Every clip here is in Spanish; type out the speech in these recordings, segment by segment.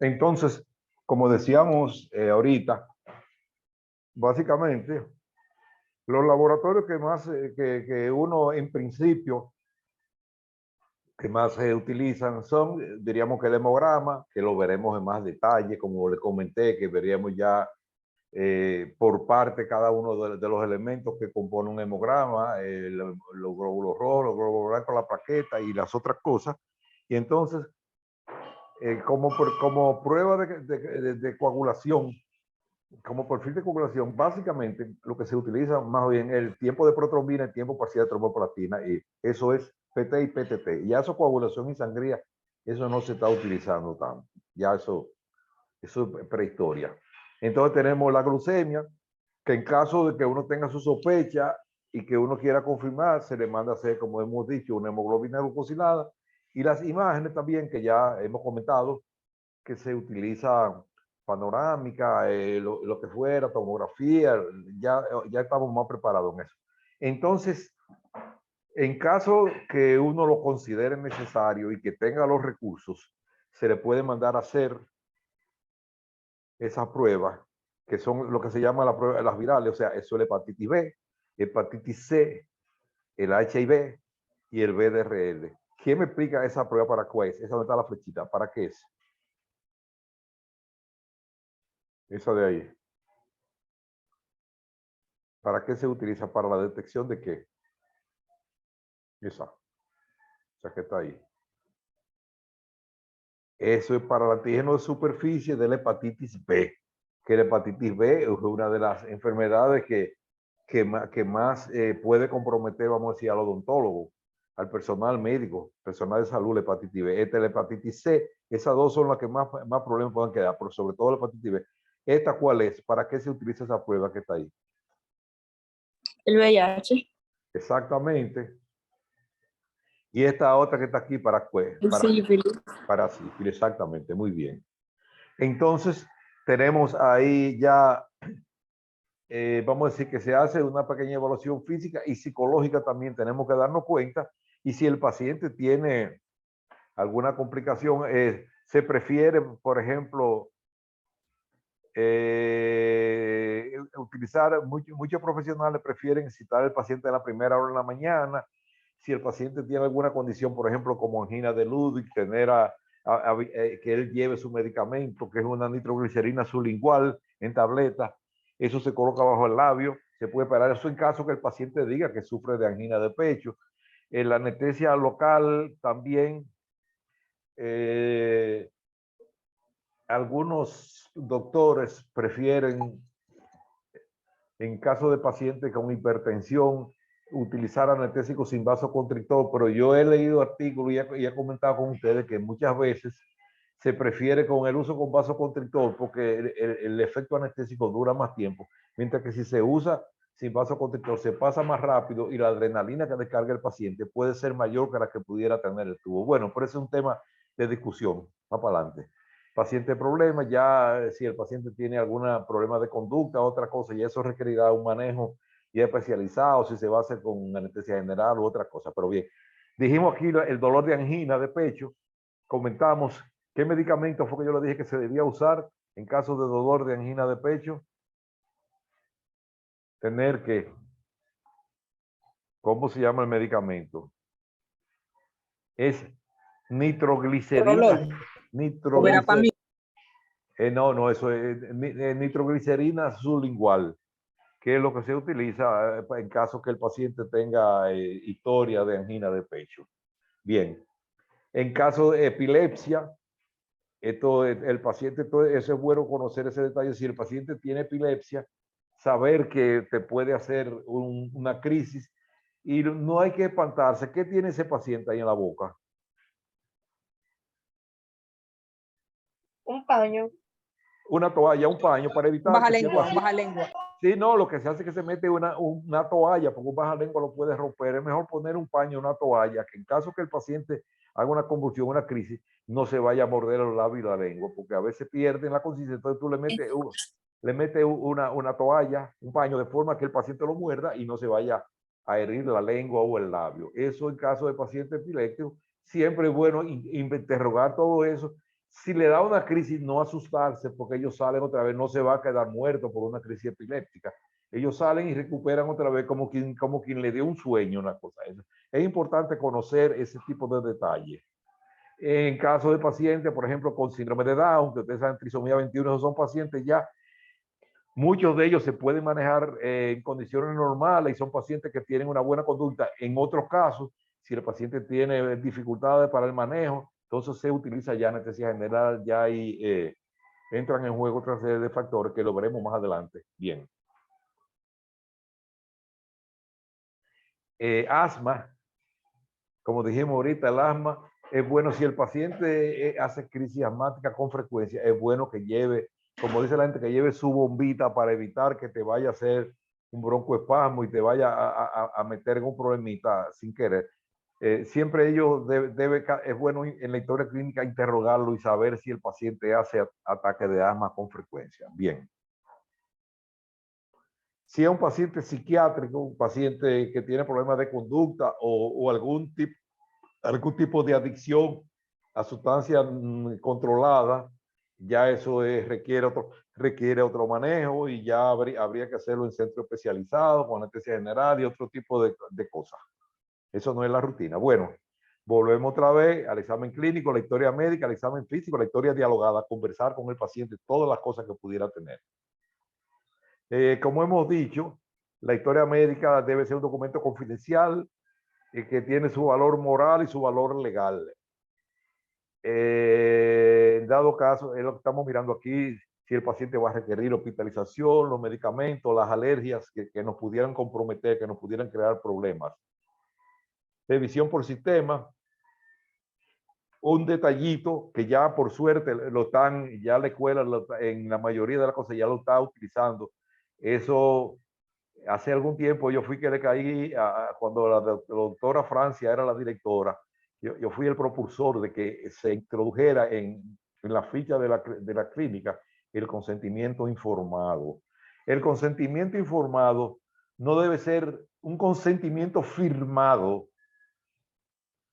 Entonces, como decíamos ahorita, básicamente, los laboratorios que más, que uno en principio, que más se utilizan son, diríamos que el hemograma, que lo veremos en más detalle, como le comenté, que veríamos ya por parte cada uno de los elementos que compone un hemograma, los glóbulos rojos, los glóbulos blancos, la plaqueta y las otras cosas. Y entonces, como prueba de coagulación, como perfil de coagulación, básicamente lo que se utiliza más bien el tiempo de protrombina, el tiempo parcial de tromboplatina, y eso es PT y PTT. Y ya eso, coagulación y sangría, eso no se está utilizando tanto. Ya eso es prehistoria. Entonces tenemos la glucemia, que en caso de que uno tenga su sospecha y que uno quiera confirmar, se le manda a hacer, como hemos dicho, una hemoglobina glucosilada. Y las imágenes también, que ya hemos comentado, que se utiliza panorámica, lo que fuera, tomografía, ya estamos más preparados en eso. Entonces, en caso que uno lo considere necesario y que tenga los recursos, se le puede mandar a hacer esas pruebas, que son lo que se llama la prueba de las virales, o sea, eso es la hepatitis B, hepatitis C, el HIV y el VDRL. ¿Quién me explica esa prueba para qué es? Esa donde está la flechita, ¿para qué es? Esa de ahí. ¿Para qué se utiliza? Para la detección de qué. Esa. O sea, que está ahí. Eso es para el antígeno de superficie de la hepatitis B. Que la hepatitis B es una de las enfermedades que más puede comprometer, vamos a decir, al odontólogo, al personal médico, personal de salud, la hepatitis B. Esta es la hepatitis C. Esas dos son las que más problemas pueden quedar, pero sobre todo la hepatitis B. ¿Esta cuál es? ¿Para qué se utiliza esa prueba que está ahí? El VIH. Exactamente. Y esta otra que está aquí, ¿para qué? Para sífilis, exactamente, muy bien. Entonces, tenemos ahí ya, vamos a decir que se hace una pequeña evaluación física y psicológica también. Tenemos que darnos cuenta, y si el paciente tiene alguna complicación, se prefiere, por ejemplo, utilizar, muchos profesionales prefieren citar al paciente a la primera hora de la mañana. Si el paciente tiene alguna condición, por ejemplo, como angina de Ludwig, que él lleve su medicamento, que es una nitroglicerina sublingual en tableta, eso se coloca bajo el labio, se puede parar eso en caso que el paciente diga que sufre de angina de pecho. La anestesia local también, algunos doctores prefieren, en caso de pacientes con hipertensión, utilizar anestésicos sin vasoconstrictor, pero yo he leído artículos y he comentado con ustedes que muchas veces se prefiere con el uso con vasoconstrictor porque el efecto anestésico dura más tiempo, mientras que si se usa sin vasoconstrictor se pasa más rápido y la adrenalina que descarga el paciente puede ser mayor que la que pudiera tener el tubo. Bueno, pero ese es un tema de discusión. Va para adelante. Paciente problema, ya si el paciente tiene algún problema de conducta, otra cosa, y eso requerirá un manejo ya especializado, si se va a hacer con anestesia general u otra cosa. Pero bien, dijimos aquí el dolor de angina de pecho, comentamos qué medicamento fue que yo le dije que se debía usar en caso de dolor de angina de pecho. Tener que, ¿cómo se llama el medicamento? Es nitroglicerina. Nitroglicerina. No, eso es nitroglicerina sublingual, que es lo que se utiliza en caso que el paciente tenga historia de angina de pecho. Bien, en caso de epilepsia, el paciente, eso es bueno conocer ese detalle. Si el paciente tiene epilepsia, saber que te puede hacer una crisis y no hay que espantarse. ¿Qué tiene ese paciente ahí en la boca? Un paño. Una toalla, un paño para evitar Baja que si el lengua, paciente... baja lengua. Sí, no, lo que se hace es que se mete una toalla, porque un baja lengua lo puede romper. Es mejor poner un paño, una toalla, que en caso que el paciente haga una convulsión, una crisis, no se vaya a morder los labios y la lengua, porque a veces pierden la consistencia. Entonces tú le metes una toalla, un paño, de forma que el paciente lo muerda y no se vaya a herir la lengua o el labio. Eso en caso de paciente epiléptico, siempre es bueno interrogar todo eso. Si le da una crisis, no asustarse porque ellos salen otra vez, no se va a quedar muerto por una crisis epiléptica. Ellos salen y recuperan otra vez como quien le dio un sueño, una cosa. Es importante conocer ese tipo de detalles. En caso de pacientes, por ejemplo, con síndrome de Down, que ustedes saben, trisomía 21, esos son pacientes ya, muchos de ellos se pueden manejar en condiciones normales y son pacientes que tienen una buena conducta. En otros casos, si el paciente tiene dificultades para el manejo, entonces se utiliza ya anestesia general, ya ahí entran en juego otra serie de factores que lo veremos más adelante. Bien. Asma, como dijimos ahorita, el asma es bueno si el paciente hace crisis asmática con frecuencia, es bueno que lleve, como dice la gente, que lleve su bombita para evitar que te vaya a hacer un broncoespasmo y te vaya a meter en un problemita sin querer. Siempre ellos es bueno en la historia clínica interrogarlo y saber si el paciente hace ataques de asma con frecuencia. Bien. Si es un paciente psiquiátrico, un paciente que tiene problemas de conducta o algún tipo de adicción a sustancias controladas, ya eso requiere otro manejo y ya habría que hacerlo en centro especializado, con anestesia general y otro tipo de cosas. Eso no es la rutina. Bueno, volvemos otra vez al examen clínico, la historia médica, el examen físico, la historia dialogada, conversar con el paciente, todas las cosas que pudiera tener. Como hemos dicho, la historia médica debe ser un documento confidencial que tiene su valor moral y su valor legal. En dado caso, es lo que estamos mirando aquí, si el paciente va a requerir hospitalización, los medicamentos, las alergias que nos pudieran comprometer, que nos pudieran crear problemas. Revisión por sistema. Un detallito que ya por suerte ya la escuela en la mayoría de las cosas ya lo está utilizando. Eso, hace algún tiempo yo fui que le caí cuando la doctora Francia era la directora. Yo fui el propulsor de que se introdujera en la ficha de la clínica el consentimiento informado. El consentimiento informado no debe ser un consentimiento firmado,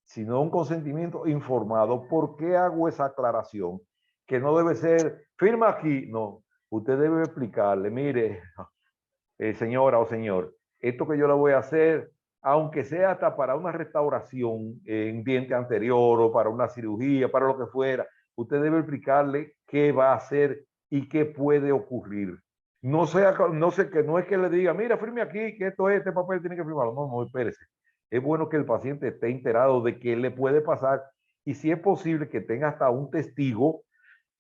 sino un consentimiento informado. ¿Por qué hago esa aclaración? Que no debe ser, firma aquí. No, usted debe explicarle, mire, señora o señor, esto que yo le voy a hacer, aunque sea hasta para una restauración en diente anterior o para una cirugía, para lo que fuera, usted debe explicarle qué va a hacer y qué puede ocurrir. No sé, que no es que le diga, mira, firme aquí, que este papel tiene que firmarlo. No, no, espérese. Es bueno que el paciente esté enterado de qué le puede pasar y si es posible que tenga hasta un testigo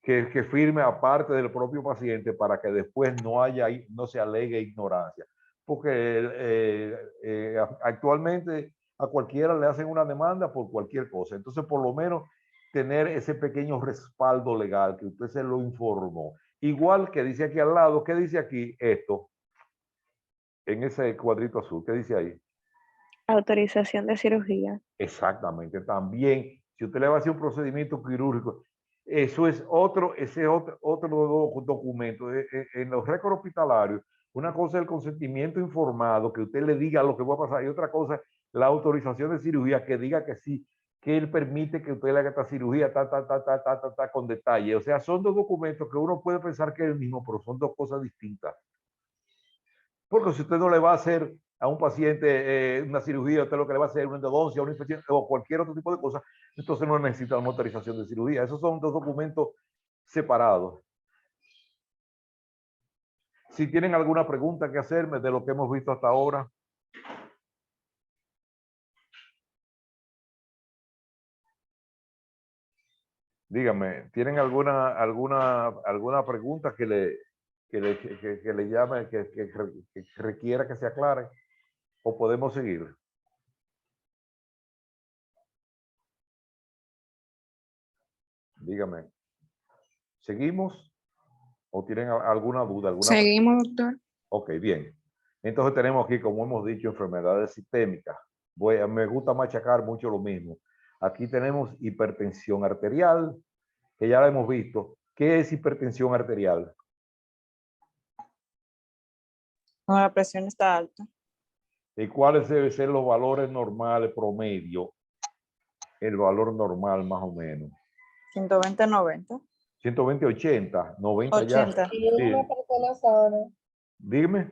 que firme aparte del propio paciente para que después no se alegue ignorancia. Porque actualmente a cualquiera le hacen una demanda por cualquier cosa. Entonces, por lo menos, tener ese pequeño respaldo legal que usted se lo informó. Igual que dice aquí al lado, ¿qué dice aquí esto? En ese cuadrito azul, ¿qué dice ahí? Autorización de cirugía. Exactamente. También, si usted le va a hacer un procedimiento quirúrgico, ese es otro documento. En los récords hospitalarios, una cosa es el consentimiento informado, que usted le diga lo que va a pasar, y otra cosa, la autorización de cirugía, que diga que sí, que él permite que usted le haga esta cirugía, con detalle. O sea, son dos documentos que uno puede pensar que es el mismo, pero son dos cosas distintas. Porque si usted no le va a hacer a un paciente una cirugía, usted lo que le va a hacer una endodoncia, una infección o cualquier otro tipo de cosa, entonces no necesita una autorización de cirugía. Esos son dos documentos separados. Si tienen alguna pregunta que hacerme de lo que hemos visto hasta ahora. Díganme, ¿tienen alguna pregunta que le llame, que requiera que se aclare? ¿O podemos seguir? Dígame. ¿Seguimos? ¿O tienen alguna duda? Seguimos, doctor. Ok, bien. Entonces tenemos aquí, como hemos dicho, enfermedades sistémicas. Me gusta machacar mucho lo mismo. Aquí tenemos hipertensión arterial, que ya la hemos visto. ¿Qué es hipertensión arterial? Cuando la presión está alta. ¿Y cuáles deben ser los valores normales promedio? El valor normal más o menos. 120, 90. 120, 80, 90 ya. 80. En una Sí. persona sana, Dime.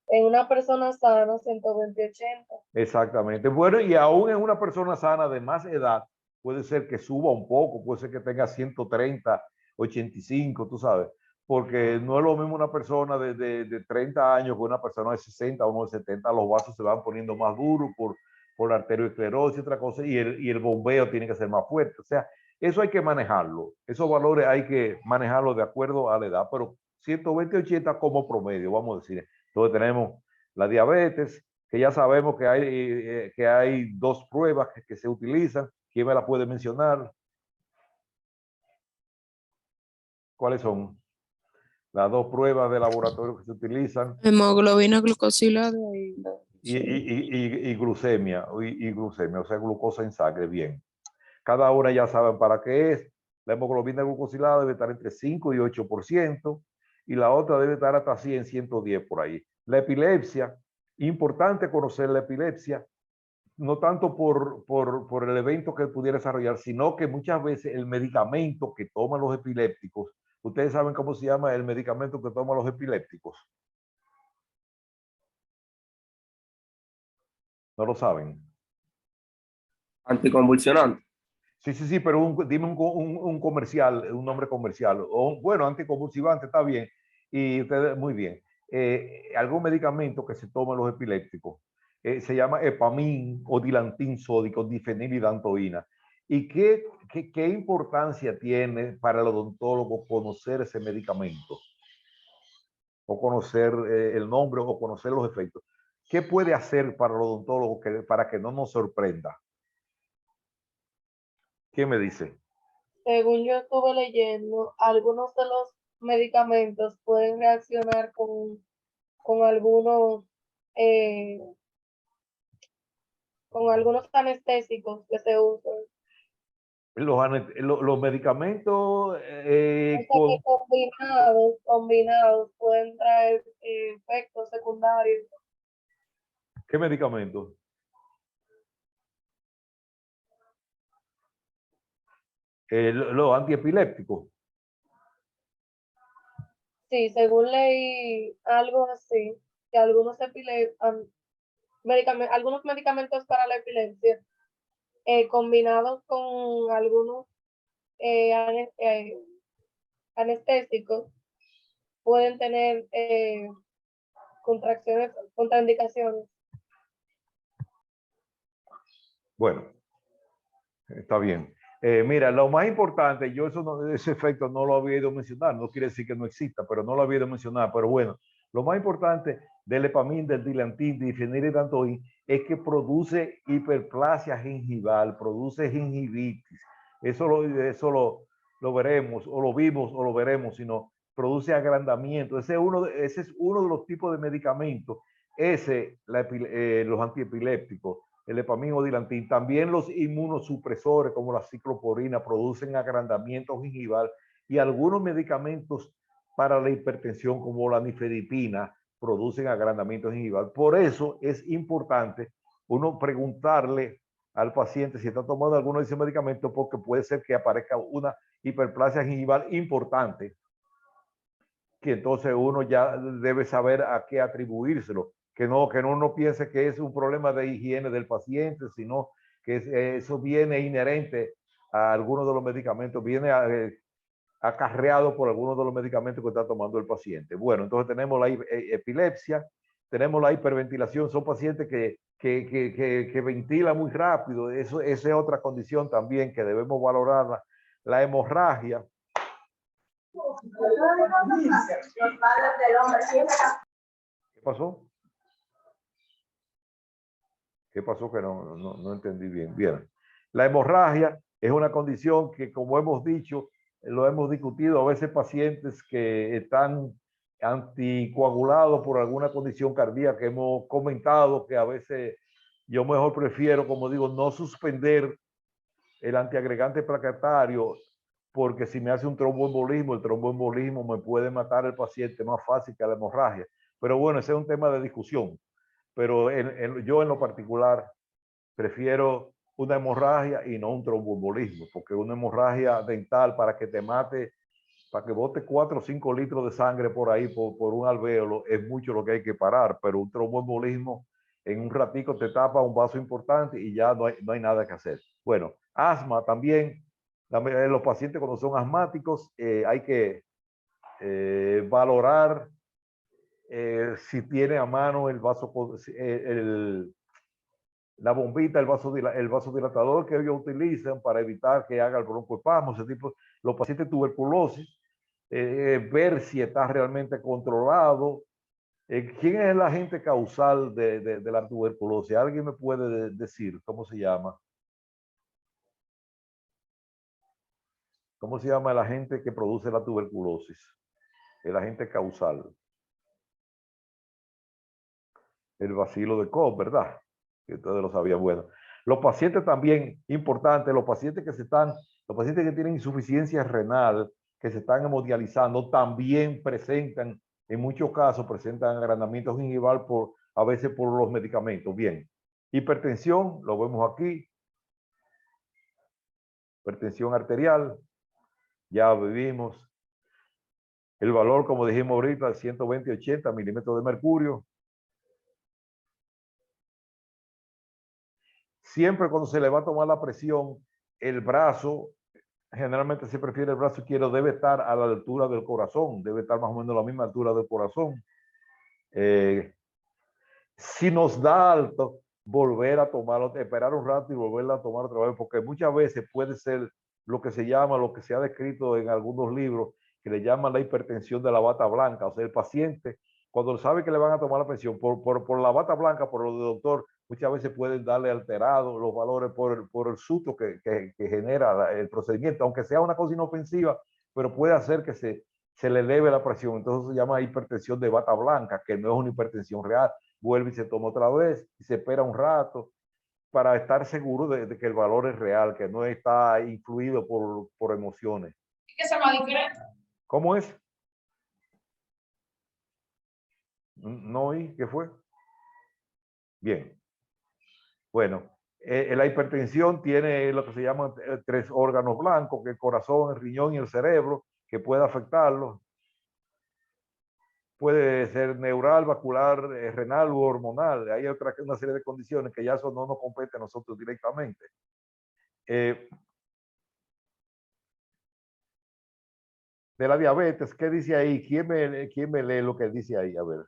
en una persona sana, 120-80. Exactamente. Bueno, y aún en una persona sana de más edad, puede ser que suba un poco, puede ser que tenga 130, 85, tú sabes, porque no es lo mismo una persona de 30 años que una persona de 60 o uno de 70, los vasos se van poniendo más duros por la arteriosclerosis y otra cosa, y el bombeo tiene que ser más fuerte. O sea, eso hay que manejarlo, esos valores hay que manejarlos de acuerdo a la edad, pero 120, 80 como promedio, vamos a decir. Entonces tenemos la diabetes, que ya sabemos que hay dos pruebas que se utilizan. ¿Quién me la puede mencionar? ¿Cuáles son las dos pruebas de laboratorio que se utilizan? Hemoglobina glucosilada y Y glucemia, y glucemia, o sea, glucosa en sangre, bien. Cada una ya saben para qué es. La hemoglobina glucosilada debe estar entre 5 y 8%, y la otra debe estar hasta 100, 110 por ahí. La epilepsia, importante conocer la epilepsia, no tanto por el evento que pudiera desarrollar, sino que muchas veces el medicamento que toman los epilépticos, ustedes saben cómo se llama el medicamento que toman los epilépticos. No lo saben. Anticonvulsionante. Sí, pero dime un comercial, un nombre comercial. O, bueno, anticonvulsivante, está bien. Y ustedes, muy bien. Algún medicamento que se toman los epilépticos se llama Epamin o dilantin sódico, difenilidantoína. ¿Y qué importancia tiene para el odontólogo conocer ese medicamento? O conocer el nombre o conocer los efectos. ¿Qué puede hacer para el odontólogo para que no nos sorprenda? ¿Qué me dice? Según yo estuve leyendo, algunos de los medicamentos pueden reaccionar con algunos, eh, con algunos anestésicos que se usan. Los medicamentos O sea que combinados pueden traer efectos secundarios. ¿qué medicamentos? Los antiepilépticos. Sí, según leí algo así, que algunos algunos medicamentos para la epilepsia, combinados con algunos anestésicos, pueden tener contraindicaciones. Bueno, está bien. Mira, lo más importante, yo ese efecto no lo había ido a mencionar, no quiere decir que no exista, pero no lo había ido a mencionar, pero bueno, lo más importante del Epamin, del dilantin, difenilidantoin, es que produce hiperplasia gengival, produce gingivitis. Eso lo veremos, o lo vimos, o lo veremos, sino produce agrandamiento. Ese es uno de los tipos de medicamentos, los antiepilépticos, el Epamin o dilantin. También los inmunosupresores como la cicloporina producen agrandamiento gingival, y algunos medicamentos para la hipertensión como la nifedipina producen agrandamiento gingival. Por eso es importante uno preguntarle al paciente si está tomando alguno de esos medicamentos, porque puede ser que aparezca una hiperplasia gingival importante, que entonces uno ya debe saber a qué atribuírselo. Que no piense que es un problema de higiene del paciente, sino que eso viene inherente a algunos de los medicamentos, viene acarreado por algunos de los medicamentos que está tomando el paciente. Bueno, entonces tenemos la epilepsia, tenemos la hiperventilación, son pacientes que ventilan muy rápido, esa es otra condición también que debemos valorarla. La hemorragia. ¿Qué pasó? ¿Qué pasó? Que no entendí bien. Bien. La hemorragia es una condición que, como hemos dicho, lo hemos discutido, a veces pacientes que están anticoagulados por alguna condición cardíaca, hemos comentado que a veces yo mejor prefiero, como digo, no suspender el antiagregante plaquetario, porque si me hace un tromboembolismo, el tromboembolismo me puede matar al paciente más fácil que la hemorragia. Pero bueno, ese es un tema de discusión. Pero yo en lo particular prefiero una hemorragia y no un tromboembolismo, porque una hemorragia dental para que te mate, para que bote 4 o 5 litros de sangre por ahí, por un alvéolo, es mucho lo que hay que parar, pero un tromboembolismo en un ratico te tapa un vaso importante y ya no hay nada que hacer. Bueno, asma también, los pacientes cuando son asmáticos hay que valorar si tiene a mano el vaso, la bombita, el vasodilatador que ellos utilizan para evitar que haga el broncoespasmo, ese tipo, los pacientes de tuberculosis, ver si está realmente controlado. ¿Quién es el agente causal de la tuberculosis? ¿Alguien me puede decir cómo se llama? ¿Cómo se llama el agente que produce la tuberculosis? El agente causal. El bacilo de Koch, ¿verdad? Que ustedes lo sabían. Bueno, los pacientes también, importante, los pacientes que tienen insuficiencia renal, que se están hemodializando, también presentan, en muchos casos, presentan agrandamiento gingival a veces por los medicamentos. Bien, hipertensión, lo vemos aquí. Hipertensión arterial, ya vivimos. El valor, como dijimos ahorita, de 120-80 milímetros de mercurio. Siempre cuando se le va a tomar la presión, el brazo, generalmente se prefiere el brazo izquierdo, debe estar a la altura del corazón, debe estar más o menos a la misma altura del corazón. Si nos da alto, volver a tomarlo, esperar un rato y volverla a tomar otra vez, porque muchas veces puede ser lo que se llama, lo que se ha descrito en algunos libros, que le llaman la hipertensión de la bata blanca. O sea, el paciente, cuando sabe que le van a tomar la presión por la bata blanca, por lo del doctor, muchas veces pueden darle alterados los valores por el susto que genera el procedimiento, aunque sea una cosa inofensiva, pero puede hacer que se le eleve la presión. Entonces se llama hipertensión de bata blanca, que no es una hipertensión real. Vuelve y se toma otra vez y se espera un rato para estar seguro de que el valor es real, que no está influido por emociones. ¿Qué se llama diferente? ¿Cómo es? ¿No oí? ¿Qué fue? Bien. Bueno, la hipertensión tiene lo que se llaman 3 órganos blancos, que es el corazón, el riñón y el cerebro, que puede afectarlo. Puede ser neural, vascular, renal u hormonal. Hay una serie de condiciones que ya eso no nos compete a nosotros directamente. De la diabetes, ¿qué dice ahí? ¿Quién me lee lo que dice ahí? A ver.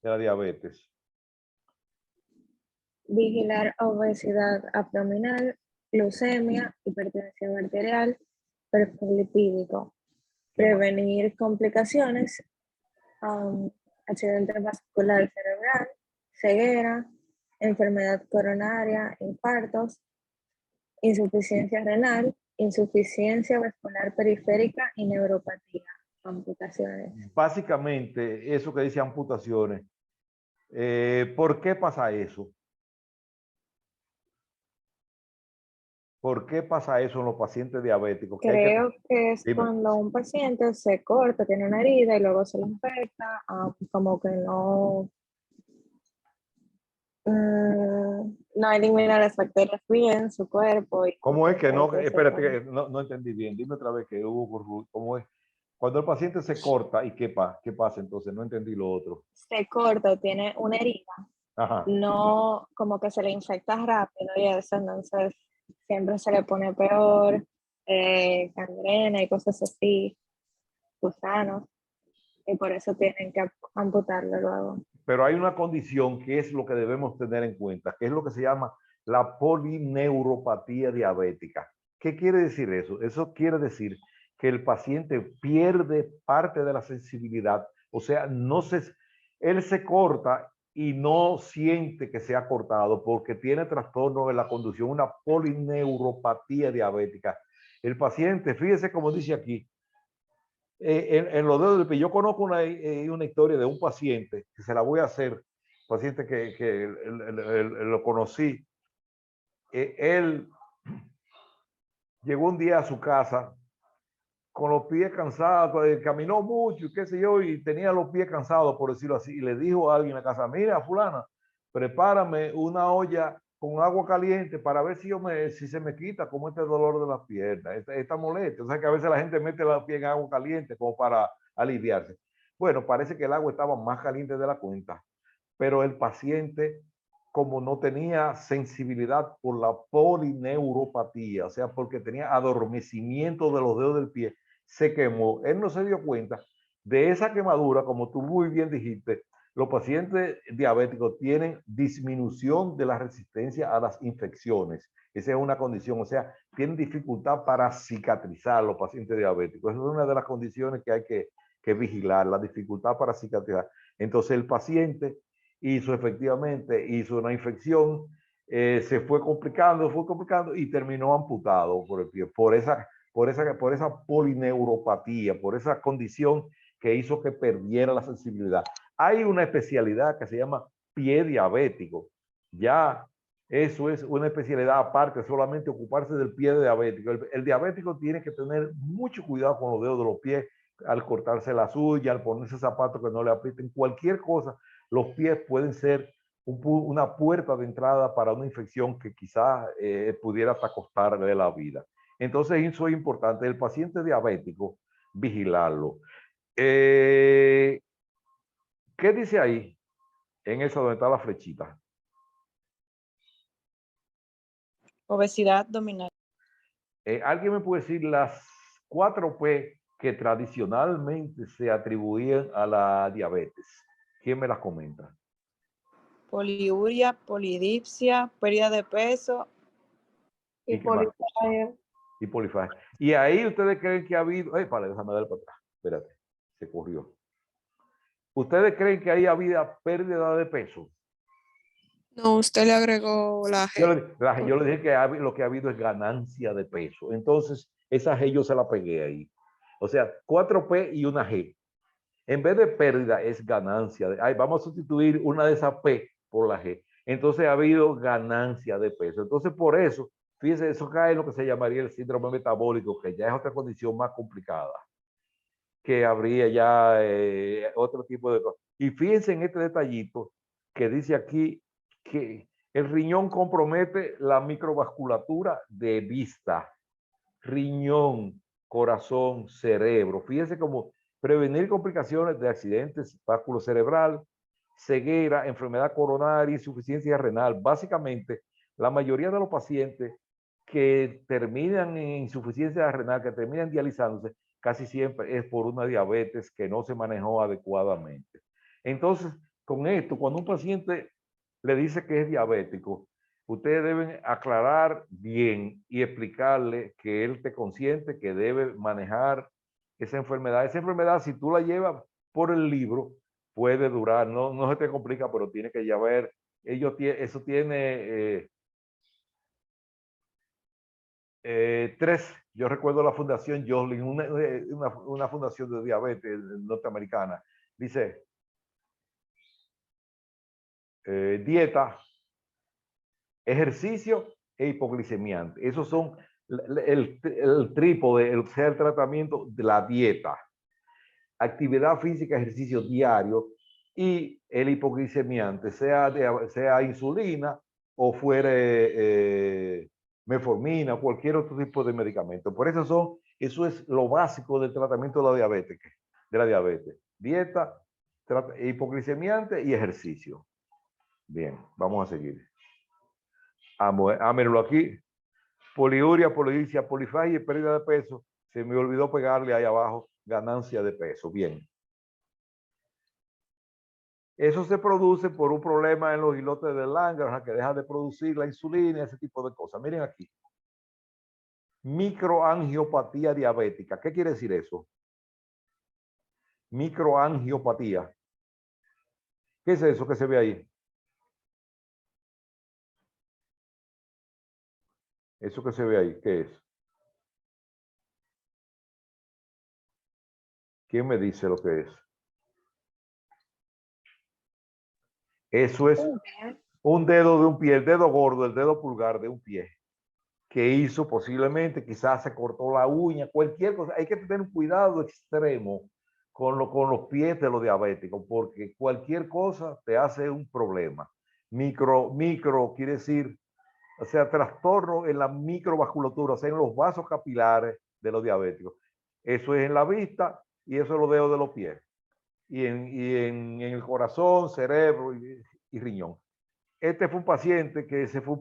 De la diabetes. Vigilar obesidad abdominal, glucemia, hipertensión arterial, perfil lipídico. Prevenir complicaciones, accidente vascular cerebral, ceguera, enfermedad coronaria, infartos, insuficiencia renal, insuficiencia vascular periférica y neuropatía, amputaciones. Básicamente, eso que dice amputaciones. ¿Por qué pasa eso? ¿Por qué pasa eso en los pacientes diabéticos? Creo que es Dime. cuando un paciente se corta, tiene una herida y luego se le infecta, como que no elimina las bacterias bien en su cuerpo. ¿Cómo es que no? Entonces, Espérate, que no entendí bien. Dime otra vez que hubo. ¿Cómo es? Cuando el paciente se corta, ¿y qué pasa entonces? No entendí lo otro. se corta, tiene una herida, Ajá. no como que se le infecta rápido y eso, entonces siempre se le pone peor, gangrena y cosas así, gusanos, y por eso tienen que amputarlo luego. Pero hay una condición que es lo que debemos tener en cuenta, que es lo que se llama la polineuropatía diabética. ¿Qué quiere decir eso? Eso quiere decir que el paciente pierde parte de la sensibilidad, o sea, él se corta y no siente que se ha cortado porque tiene trastorno de la conducción, una polineuropatía diabética. El paciente, fíjese como dice aquí, en los dedos del pie. Yo conozco una historia de un paciente, que se la voy a hacer, paciente que lo conocí. Él llegó un día a su casa con los pies cansados, caminó mucho y qué sé yo, y tenía los pies cansados, por decirlo así, y le dijo a alguien en la casa: mira, fulana, prepárame una olla con agua caliente para ver si se me quita como este dolor de las piernas, esta molestia. O sea que a veces la gente mete la piel en agua caliente como para aliviarse. Bueno, parece que el agua estaba más caliente de la cuenta, pero el paciente, como no tenía sensibilidad por la polineuropatía, o sea, porque tenía adormecimiento de los dedos del pie, se quemó. Él no se dio cuenta de esa quemadura, como tú muy bien dijiste. Los pacientes diabéticos tienen disminución de la resistencia a las infecciones. Esa es una condición, o sea, tienen dificultad para cicatrizar los pacientes diabéticos. Esa es una de las condiciones que hay que vigilar, la dificultad para cicatrizar. Entonces el paciente hizo una infección, se fue complicando y terminó amputado por el pie, por esa polineuropatía, por esa condición que hizo que perdiera la sensibilidad. Hay una especialidad que se llama pie diabético. Ya eso es una especialidad aparte, solamente ocuparse del pie diabético. El diabético tiene que tener mucho cuidado con los dedos de los pies al cortarse las uñas, al ponerse zapatos que no le aprieten, cualquier cosa. Los pies pueden ser una puerta de entrada para una infección que quizás pudiera hasta costarle la vida. Entonces eso es importante. El paciente diabético, vigilarlo. ¿Qué dice ahí? En eso donde está la flechita. Obesidad abdominal. ¿Alguien me puede decir las 4 P que tradicionalmente se atribuían a la diabetes? ¿Quién me las comenta? Poliuria, polidipsia, pérdida de peso. Y polifagia. Y polifagia. Y ahí ustedes creen que ha habido... Vale, déjame dar para atrás. Espérate, se corrió. ¿Ustedes creen que ahí ha habido pérdida de peso? No, usted le agregó la G. Yo le dije que lo que ha habido es ganancia de peso. Entonces, esa G yo se la pegué ahí. O sea, 4 P y una G. En vez de pérdida es ganancia. Vamos a sustituir una de esas P por la G. Entonces ha habido ganancia de peso. Entonces por eso, fíjense, eso cae en lo que se llamaría el síndrome metabólico, que ya es otra condición más complicada, que habría ya otro tipo de cosas. Y fíjense en este detallito que dice aquí que el riñón compromete la microvasculatura de vista. Riñón, corazón, cerebro. Fíjense cómo prevenir complicaciones de accidentes vasculocerebral, ceguera, enfermedad coronaria, insuficiencia renal. Básicamente, la mayoría de los pacientes que terminan en insuficiencia renal, que terminan dializándose, casi siempre es por una diabetes que no se manejó adecuadamente. Entonces, con esto, cuando un paciente le dice que es diabético, ustedes deben aclarar bien y explicarle que él esté consciente que debe manejar esa enfermedad. Esa enfermedad, si tú la llevas por el libro, puede durar, no se te complica, pero tiene que ya ver, eso tiene 3. Yo recuerdo la fundación Joslin, una fundación de diabetes norteamericana. Dice, dieta, ejercicio e hipoglicemiante. Esos son el trípode, el tratamiento de la dieta. Actividad física, ejercicio diario y el hipoglicemiante, sea insulina o fuere metformina, cualquier otro tipo de medicamento. Por eso eso es lo básico del tratamiento de la diabetes. Dieta, hipoglicemiante y ejercicio. Bien, vamos a seguir. Ámelo aquí. Poliuria, polidipsia, polifagia y pérdida de peso. Se me olvidó pegarle ahí abajo ganancia de peso. Bien. Eso se produce por un problema en los islotes de Langerhans que deja de producir la insulina, ese tipo de cosas. Miren aquí. Microangiopatía diabética. ¿Qué quiere decir eso? Microangiopatía. ¿Qué es eso que se ve ahí? Eso que se ve ahí, ¿qué es? ¿Quién me dice lo que es? Eso es un dedo de un pie, el dedo gordo, el dedo pulgar de un pie, que hizo posiblemente, quizás se cortó la uña, cualquier cosa. Hay que tener un cuidado extremo con los pies de los diabéticos, porque cualquier cosa te hace un problema. Micro quiere decir o sea, trastorno en la microvasculatura, o sea, en los vasos capilares de los diabéticos. Eso es en la vista y eso es los dedos de los pies. Y en el corazón, cerebro y riñón. Este fue un paciente que esa fue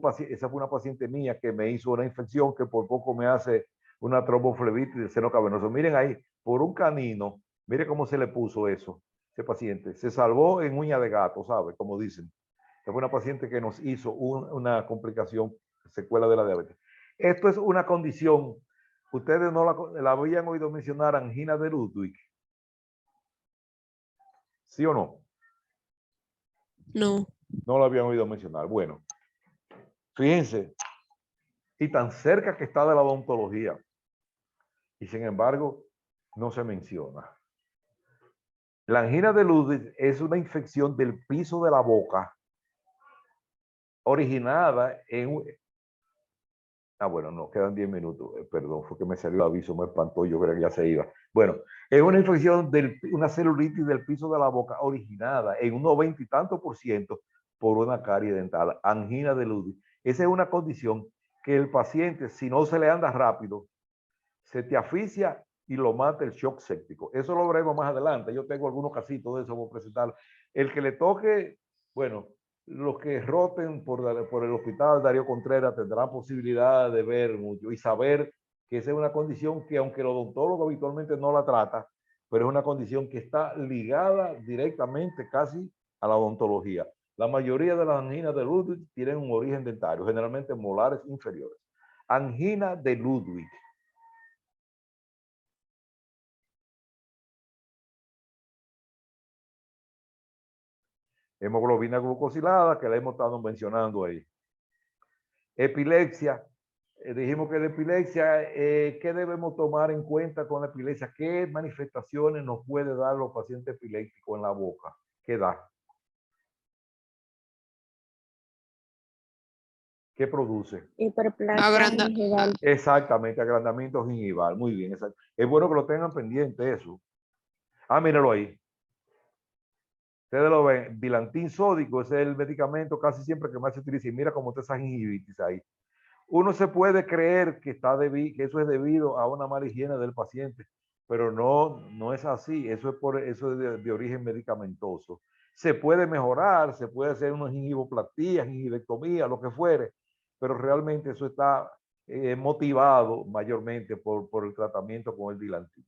una paciente mía que me hizo una infección que por poco me hace una tromboflebitis del seno cavernoso. Miren ahí, por un canino, miren cómo se le puso eso, ese paciente. Se salvó en uña de gato, ¿sabe? Como dicen. Fue una paciente que nos hizo una complicación, secuela de la diabetes. Esto es una condición, ustedes no la habían oído mencionar, angina de Ludwig. ¿Sí o no? No. No lo habían oído mencionar. Bueno, fíjense, y tan cerca que está de la odontología, y sin embargo, no se menciona. La angina de Ludwig es una infección del piso de la boca originada en... bueno, no, quedan 10 minutos. Perdón, fue que me salió el aviso, me espantó, yo creo que ya se iba. Bueno, es una infección una celulitis del piso de la boca originada en un 90 y tanto % por una carie dental, angina de Ludwig. Esa es una condición que el paciente, si no se le anda rápido, se te asfixia y lo mata el shock séptico. Eso lo veremos más adelante. Yo tengo algunos casitos de eso, voy a presentar. El que le toque, bueno, los que roten por el hospital Darío Contreras tendrán posibilidad de ver mucho y saber que esa es una condición que aunque el odontólogo habitualmente no la trata, pero es una condición que está ligada directamente casi a la odontología. La mayoría de las anginas de Ludwig tienen un origen dentario, generalmente molares inferiores. Angina de Ludwig. Hemoglobina glucosilada, que la hemos estado mencionando ahí. Epilepsia. Dijimos que la epilepsia, ¿qué debemos tomar en cuenta con la epilepsia? ¿Qué manifestaciones nos puede dar los pacientes epilépticos en la boca? ¿Qué da? ¿Qué produce? Hiperplasia Agranda. gingival. Exactamente, agrandamiento gingival. Muy bien, exacto. Es bueno que lo tengan pendiente eso. Míralo ahí. Ustedes lo ven, Dilantin sódico, ese es el medicamento casi siempre que más se utiliza. Y mira cómo está esa gingivitis ahí. Uno se puede creer que eso es debido a una mala higiene del paciente, pero no es así. Eso es de origen medicamentoso. Se puede mejorar, se puede hacer una gingivoplastia, gingivectomía, lo que fuere, pero realmente eso está motivado mayormente por el tratamiento con el Dilantin.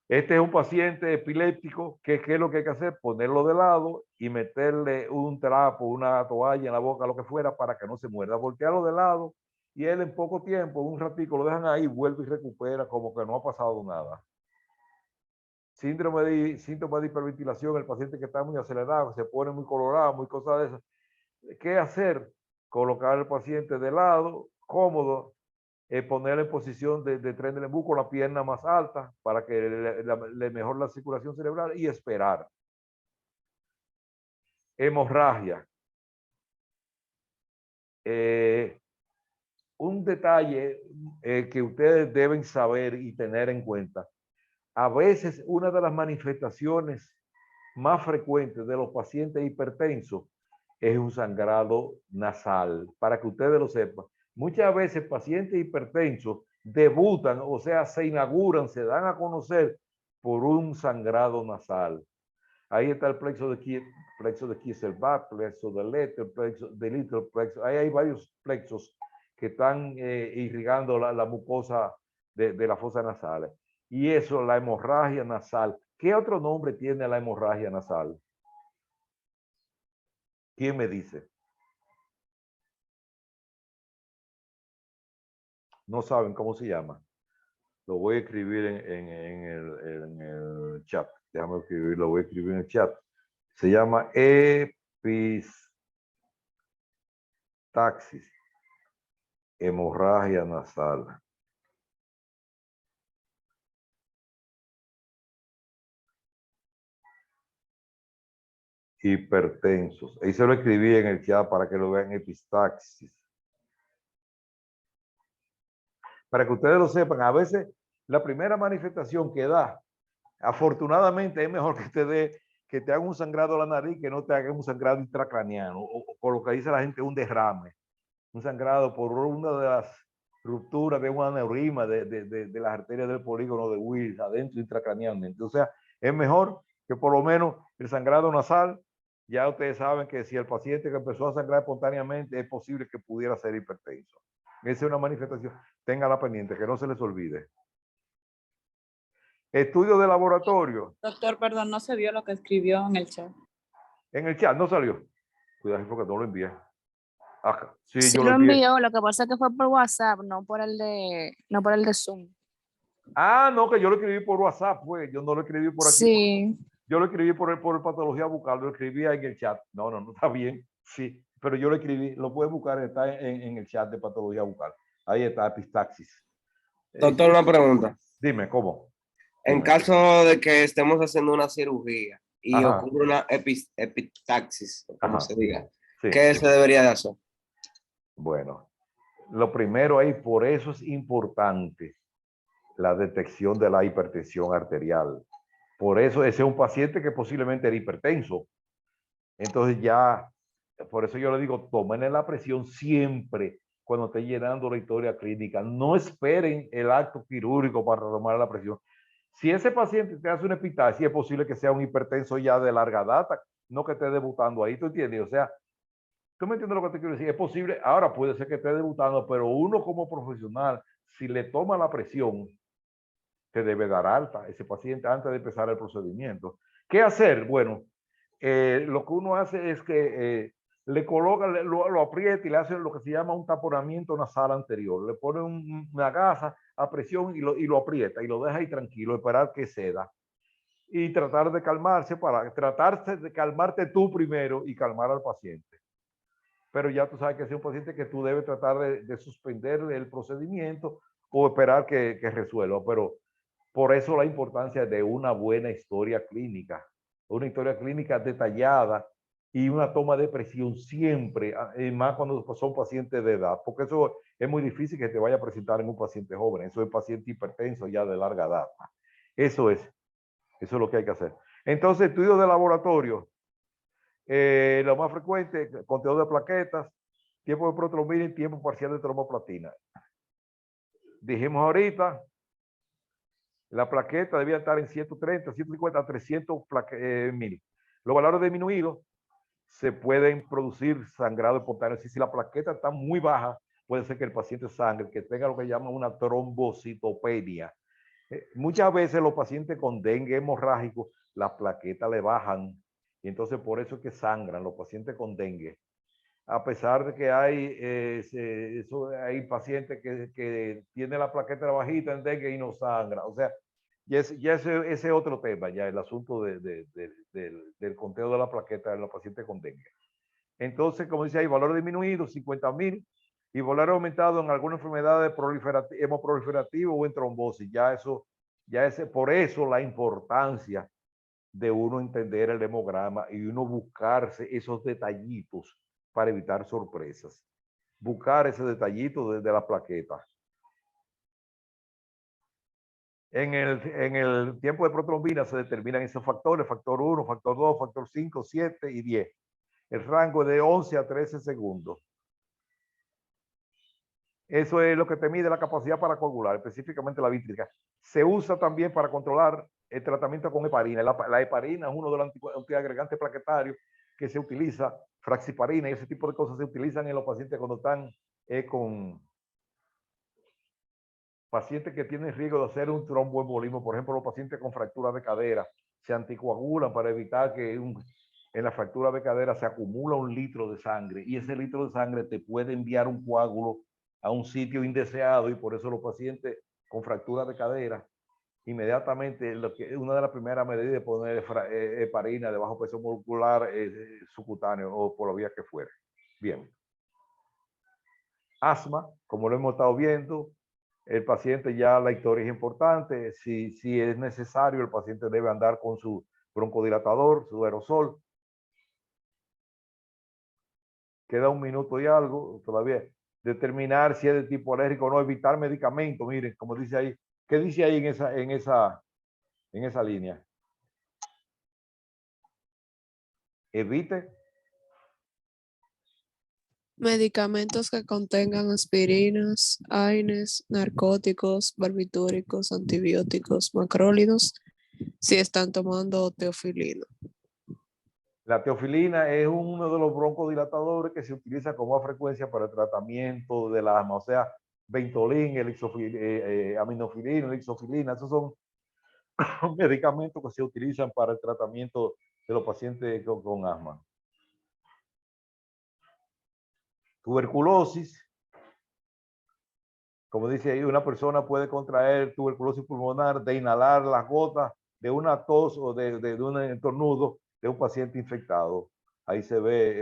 Este es un paciente epiléptico, ¿qué es lo que hay que hacer? Ponerlo de lado y meterle un trapo, una toalla en la boca, lo que fuera, para que no se muerda. Voltearlo de lado y él en poco tiempo, un ratico, lo dejan ahí, vuelve y recupera como que no ha pasado nada. Síntomas de hiperventilación, el paciente que está muy acelerado, se pone muy colorado, muy cosas de esas. ¿Qué hacer? Colocar al paciente de lado, cómodo, ponerle en posición de tren del embudo con la pierna más alta para que le mejore la circulación cerebral y esperar. Hemorragia. Un detalle que ustedes deben saber y tener en cuenta. A veces una de las manifestaciones más frecuentes de los pacientes hipertensos es un sangrado nasal, para que ustedes lo sepan. Muchas veces pacientes hipertensos debutan, o sea, se inauguran, se dan a conocer por un sangrado nasal. Ahí está el plexo de Kieselbach, plexo de Letter, plexo de Little plexo. Ahí hay varios plexos que están irrigando la mucosa de la fosa nasal. Y eso, la hemorragia nasal. ¿Qué otro nombre tiene la hemorragia nasal? ¿Quién me dice? No saben cómo se llama. Lo voy a escribir en el chat. Déjame escribir, lo voy a escribir en el chat. Se llama epistaxis, hemorragia nasal. Hipertensos. Ahí se lo escribí en el chat para que lo vean, epistaxis. Para que ustedes lo sepan, a veces la primera manifestación que da, afortunadamente es mejor que que te haga un sangrado a la nariz, que no te haga un sangrado intracraneano, o por lo que dice la gente, un derrame, un sangrado por una de las rupturas de un aneurisma de las arterias del polígono de Wills adentro intracranealmente. O sea, es mejor que por lo menos el sangrado nasal, ya ustedes saben que si el paciente que empezó a sangrar espontáneamente, es posible que pudiera ser hipertenso. Esa es una manifestación. Ténganla pendiente, que no se les olvide. Estudio de laboratorio. Doctor, perdón, no se vio lo que escribió en el chat. En el chat no salió. Cuidado porque no lo envié. Ajá. Sí, Sí yo lo lo envié. envió, lo que pasa es que fue por WhatsApp, no por el de Zoom. Ah, no, que yo lo escribí por WhatsApp, pues. Yo no lo escribí por aquí. Sí. Yo lo escribí por el patología bucal, lo escribí en el chat. No, está bien. Sí, pero yo lo escribí, lo puedes buscar, está en el chat de patología bucal. Ahí está, epistaxis. Doctor, una pregunta. Dime, ¿cómo? En Dime. caso de que estemos haciendo una cirugía y Ajá. ocurre una epistaxis, como Ajá. se diga, Sí. ¿qué se debería de hacer? Bueno, lo primero ahí, por eso es importante la detección de la hipertensión arterial. Por eso ese es un paciente que posiblemente era hipertenso. Entonces ya, por eso yo le digo, tómenle la presión siempre cuando esté llenando la historia clínica. No esperen el acto quirúrgico para tomar la presión. Si ese paciente te hace una epistaxis, es posible que sea un hipertenso ya de larga data, no que esté debutando ahí, ¿tú entiendes? O sea, ¿tú me entiendes lo que te quiero decir? Es posible, ahora puede ser que esté debutando, pero uno como profesional, si le toma la presión, te debe dar alta ese paciente antes de empezar el procedimiento. ¿Qué hacer? Bueno, lo que uno hace es que le coloca, lo aprieta y le hace lo que se llama un taponamiento nasal anterior. Le pone una gasa a presión y lo aprieta y lo deja ahí tranquilo, esperar que ceda. Y tratar de calmarse tratarse de calmarte tú primero y calmar al paciente. Pero ya tú sabes que es un paciente que tú debes tratar de suspender el procedimiento o esperar que resuelva. Pero por eso la importancia de una buena historia clínica detallada y una toma de presión siempre, más cuando son pacientes de edad, porque eso es muy difícil que te vaya a presentar en un paciente joven, eso es paciente hipertenso ya de larga edad. Eso es lo que hay que hacer. Entonces, estudios de laboratorio, lo más frecuente, conteo de plaquetas, tiempo de protrombina y tiempo parcial de tromboplatina. Dijimos ahorita, la plaqueta debía estar en 130, 150, 300 mil. Los valores disminuidos se pueden producir sangrado espontáneo. Si la plaqueta está muy baja, puede ser que el paciente sangre, que tenga lo que llaman una trombocitopenia. Muchas veces los pacientes con dengue hemorrágico, las plaquetas le bajan y entonces por eso es que sangran los pacientes con dengue. A pesar de que hay pacientes que tienen la plaqueta bajita en dengue y no sangra. O sea, ese es otro tema, ya el asunto del conteo de la plaqueta en los pacientes con dengue. Entonces, como dice ahí, valor disminuido, 50.000, y valor aumentado en alguna enfermedad hemoproliferativa o en trombosis. Por eso la importancia de uno entender el hemograma y uno buscarse esos detallitos para evitar sorpresas. Buscar ese detallito de la plaqueta. En el tiempo de protrombina se determinan esos factores, factor 1, factor 2, factor 5, 7 y 10. El rango es de 11 a 13 segundos. Eso es lo que te mide la capacidad para coagular, específicamente la vítrica. Se usa también para controlar el tratamiento con heparina. La heparina es uno de los antiagregantes plaquetarios que se utiliza, fraxiparina y ese tipo de cosas se utilizan en los pacientes cuando están con pacientes que tienen riesgo de hacer un tromboembolismo. Por ejemplo, los pacientes con fractura de cadera se anticoagulan para evitar que en la fractura de cadera se acumula 1 litro de sangre y ese litro de sangre te puede enviar un coágulo a un sitio indeseado y por eso los pacientes con fractura de cadera inmediatamente una de las primeras medidas es poner heparina de bajo peso molecular subcutáneo o por la vía que fuera. Bien. Asma, como lo hemos estado viendo, el paciente ya la historia es importante. Si es necesario, el paciente debe andar con su broncodilatador, su aerosol. Queda 1 minuto y algo todavía. Determinar si es de tipo alérgico o no, evitar medicamentos. Miren, como dice ahí, ¿qué dice ahí en esa línea? Evite Medicamentos que contengan aspirinas, AINES, narcóticos, barbitúricos, antibióticos, macrólidos, si están tomando teofilina. la teofilina es uno de los broncodilatadores que se utiliza con más frecuencia para el tratamiento del asma, o sea, Ventolin, aminofilina, elixofilina, esos son medicamentos que se utilizan para el tratamiento de los pacientes con asma. Tuberculosis. Como dice ahí, una persona puede contraer tuberculosis pulmonar de inhalar las gotas de una tos o de un estornudo de un paciente infectado. Ahí se ve